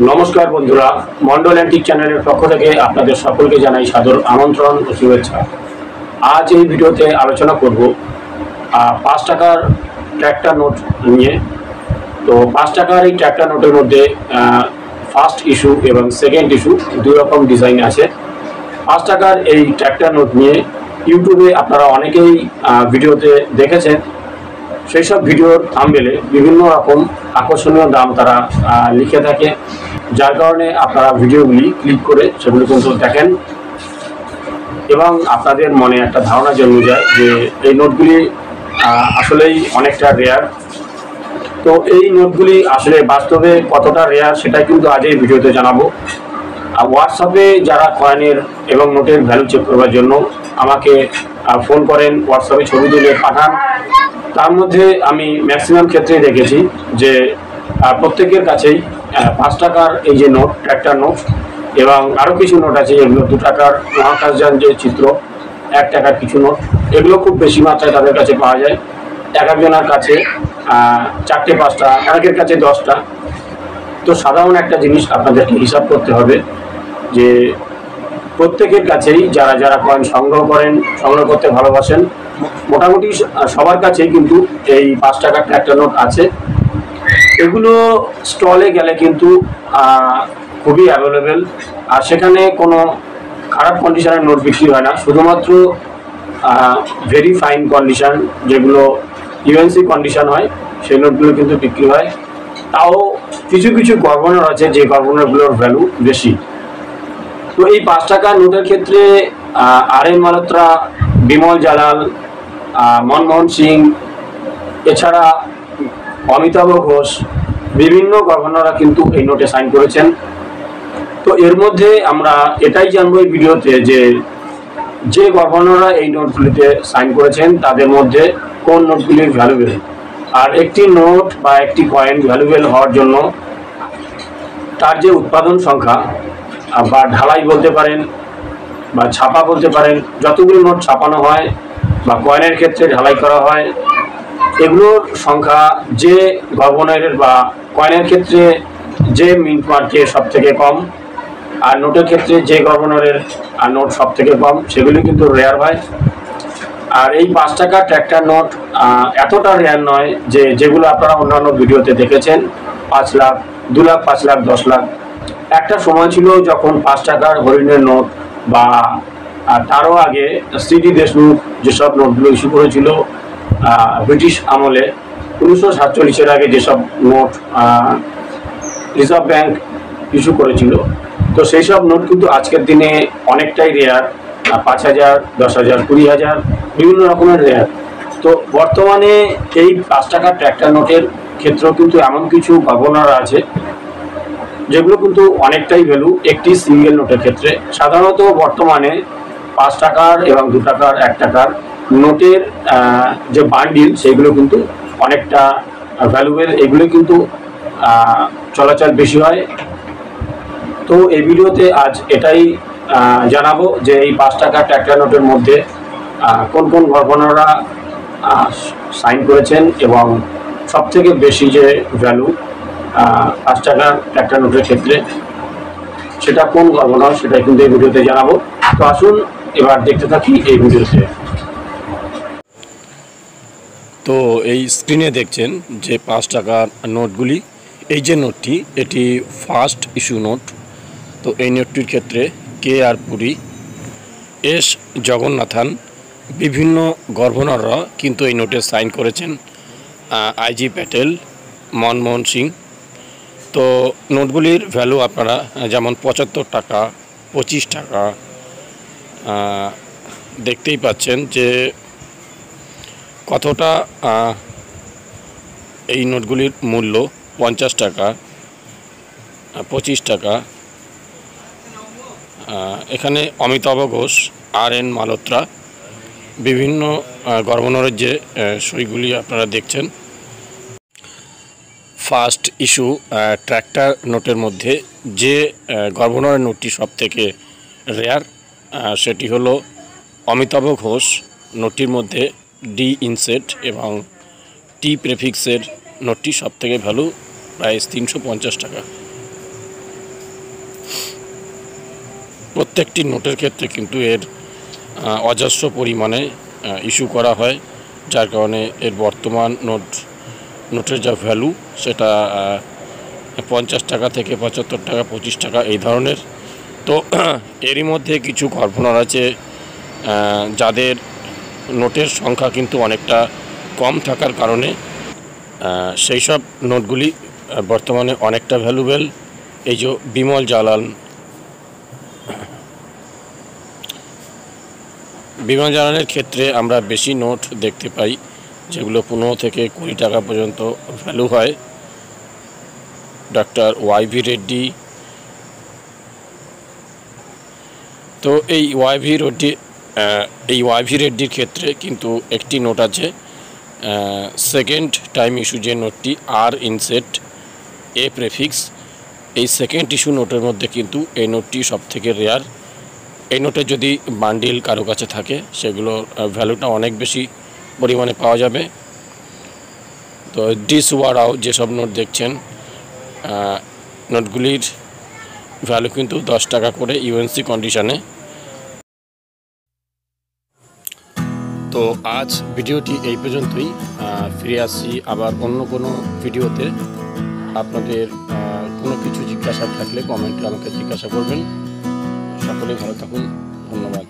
নমস্কার বন্ধুরা, মন্ডল অ্যান্টিক চ্যানেলের পক্ষ থেকে আপনাদের সকলকে জানাই সাদর আমন্ত্রণ ও শুভেচ্ছা। আজ এই ভিডিওতে আলোচনা করব 5 টাকার ট্র্যাক্টর নোট নিয়ে। তো 5 টাকার এই ট্র্যাক্টর নোটের মধ্যে ফার্স্ট ইস্যু এবং সেকেন্ড ইস্যু দুই রকম ডিজাইন আছে। 5 টাকার এই ট্র্যাক্টর নোট নিয়ে ইউটিউবে আপনারা অনেকেই ভিডিওতে দেখেছেন। সেই সব ভিডিওর থাম্বনেলে বিভিন্ন রকম আকর্ষণীয় দাম তারা লিখে থাকে, যার কারণে আপনারা ভিডিওগুলি ক্লিক করে সেগুলো কিন্তু দেখেন এবং আপনাদের মনে একটা ধারণা জন্মে যায় যে এই নোটগুলি আসলেই অনেকটা রেয়ার। তো এই নোটগুলি আসলে বাস্তবে কতটা রেয়ার সেটাই কিন্তু আজ এই ভিডিওতে জানাবো। হোয়াটসঅ্যাপে যারা কয়েনের এবং নোটের ভ্যালু চেক করবার জন্য আমাকে ফোন করেন, হোয়াটসঅ্যাপে ছবি তুলে পাঠান, তার মধ্যে আমি ম্যাক্সিমাম ক্ষেত্রে দেখেছি যে প্রত্যেকের কাছেই 5 টাকার এই যে নোট, ট্র্যাক্টর নোট এবং আরও কিছু নোট আছে, এগুলো 2 টাকার মহাকাশযান যে চিত্র, 1 টাকার কিছু নোট, এগুলো খুব বেশি মাত্রায় তাদের কাছে পাওয়া যায়। এক একজনের কাছে 4টে 5টা, অনেকের কাছে 10টা। তো সাধারণ একটা জিনিস আপনাদেরকে হিসাব করতে হবে যে প্রত্যেকের কাছেই যারা যারা কয়েন সংগ্রহ করেন, সংগ্রহ করতে ভালোবাসেন, মোটামুটি সবার কাছেই কিন্তু এই 5 টাকার ট্র্যাক্টর নোট আছে। এগুলো স্টলে গেলে কিন্তু খুবই অ্যাভেলেবেল, আর সেখানে কোনো খারাপ কন্ডিশনের নোট বিক্রি হয় না। শুধুমাত্র ভেরি ফাইন কন্ডিশন, যেগুলো ইউএনসি কন্ডিশন হয়, সেই নোটগুলো কিন্তু বিক্রি হয়। তাও কিছু কিছু গভর্নর আছে যে গভর্নরগুলোর ভ্যালু বেশি। তো এই 5 টাকার নোটের ক্ষেত্রে আর.এন. মালহোত্রা, বিমল জালাল, মনমোহন সিং, এছাড়া অমিতাভ ঘোষ, বিভিন্ন গভর্নররা কিন্তু এই নোটে সাইন করেছেন। তো এর মধ্যে আমরা এটাই জানবো এই ভিডিওতে যে গভর্নররা এই নোটগুলিতে সাইন করেছেন তাদের মধ্যে কোন নোটগুলি ভ্যালুয়েবল। আর একটি নোট বা একটি কয়েন ভ্যালুয়েবল হওয়ার জন্য তার যে উৎপাদন সংখ্যা বা ঢালাই বলতে পারেন বা ছাপা বলতে পারেন, যতগুলো নোট ছাপানো হয় বা কয়েনের ক্ষেত্রে ঢালাই করা হয়, এগুলোর সংখ্যা যে গভর্নরের বা কয়েনের ক্ষেত্রে যে মিন্ট মার্কে সব থেকে কম, আর নোটের ক্ষেত্রে যে গভর্নরের নোট সব থেকে কম, সেগুলি কিন্তু রেয়ার হয়। আর এই 5 টাকা ট্র্যাক্টর নোট এতটা রেয়ার নয় যে যেগুলো আপনারা অন্যান্য ভিডিওতে দেখেছেন, 5 লাখ, 2 লাখ, 5 লাখ, 10 লাখ। একটা সময় ছিল যখন 5 টাকার হরিণের নোট বা তারও আগে সিডি দেশমুখ যেসব নোটগুলো ইস্যু করেছিল ব্রিটিশ আমলে, 1947-এর আগে যেসব নোট রিজার্ভ ব্যাংক ইস্যু করেছিল, তো সেই সব নোট কিন্তু আজকের দিনে অনেকটাই রেয়ার। 5,000, 10,000, 20,000, বিভিন্ন রকমের রেয়ার। তো বর্তমানে এই 5 টাকার ট্র্যাক্টর নোটের ক্ষেত্রেও কিন্তু এমন কিছু গভর্নর আছে যেগুলো কিন্তু অনেকটাই ভ্যালু একটি সিঙ্গেল নোটের ক্ষেত্রে। সাধারণত বর্তমানে 5 টাকার এবং 2 টাকার, 1 টাকার নোটের যে বান্ডিল, সেগুলো কিন্তু অনেকটা ভ্যালুয়েবল, এগুলো কিন্তু চলাচল বেশি হয়। তো এই ভিডিওতে আজ এটাই জানাবো যে এই 5 টাকার ট্র্যাক্টর নোটের মধ্যে কোন কোন গভর্নররা সাইন করেছেন এবং সবথেকে বেশি যে ভ্যালু 5 টাকার ট্র্যাক্টর নোটের ক্ষেত্রে সেটা কোন গভর্নর, সেটা কিন্তু এই ভিডিওতে জানাবো। তো আসুন এবার দেখতে থাকি এই ভিডিওতে। তো এই স্ক্রিনে দেখছেন যে 5 টাকার নোটগুলি। এই যে নোটটি, এটি ফার্স্ট ইস্যু নোট। তো এই নোটটির ক্ষেত্রে কে.আর. পুরী, এস. জগন্নাথন, বিভিন্ন গভর্নররা কিন্তু এই নোটে সাইন করেছেন। আই.জি. প্যাটেল, মনমোহন সিং। তো নোটগুলির ভ্যালু আপনারা যেমন 75 টাকা, 25 টাকা দেখতেই পাচ্ছেন যে কতটা এই নোটগুলির মূল্য। 50 টাকা, 25 টাকা। এখানে অমিতাভ ঘোষ, আর.এন. মালহোত্রা, বিভিন্ন গভর্নরের যে সইগুলি আপনারা দেখছেন। ফার্স্ট ইস্যু ট্র্যাক্টর নোটের মধ্যে যে গভর্নরের নোটটি সবথেকে রেয়ার, সেটি হলো অমিতাভ ঘোষ। নোটটির মধ্যে ডি ইনসেট এবং টি প্রেফিক্সের নোটটি সবথেকে ভ্যালু প্রায় 350 টাকা। প্রত্যেকটি নোটের ক্ষেত্রে কিন্তু এর অজস্র পরিমাণে ইস্যু করা হয়, যার কারণে এর বর্তমান নোটের যা ভ্যালু সেটা 50 টাকা থেকে 75 টাকা 25 টাকা এই ধরনের। তো এরই মধ্যে কিছু গভর্নর আছে যাদের নোটের সংখ্যা কিন্তু অনেকটা কম থাকার কারণে সেই সব নোটগুলি বর্তমানে অনেকটা ভ্যালুবেল। এই যে বিমল জালানের ক্ষেত্রে আমরা বেশি নোট দেখতে পাই, যেগুলো 15 থেকে 20 টাকা পর্যন্ত ভ্যালু হয়। ডক্টর ওয়াইভি রেড্ডি, তো এই ওয়াইভি রেড্ডির ক্ষেত্রে কিন্তু একটি নোট আছে, সেকেন্ড টাইম ইস্যু যে নোটটি আর ইনসেট এ প্রেফিক্স, এই সেকেন্ড ইস্যু নোটের মধ্যে কিন্তু এই নোটটি সবথেকে রেয়ার। এই নোটের যদি বান্ডিল কারো কাছে থাকে সেগুলোর ভ্যালুটা অনেক বেশি পরিমাণে পাওয়া যাবে। তো ডিসওয়ারাও যেসব নোট দেখছেন, নোটগুলির ভ্যালু কিন্তু 10 টাকা করে ইউএনসি কন্ডিশনে। তো আজ ভিডিওটি এই পর্যন্তই। ফিরে আসছি আবার অন্য কোনো ভিডিওতে। আপনাদের কোনো কিছু জিজ্ঞাসা থাকলে কমেন্টে আমাকে জিজ্ঞাসা করবেন। সকলে ভালো থাকুন, ধন্যবাদ।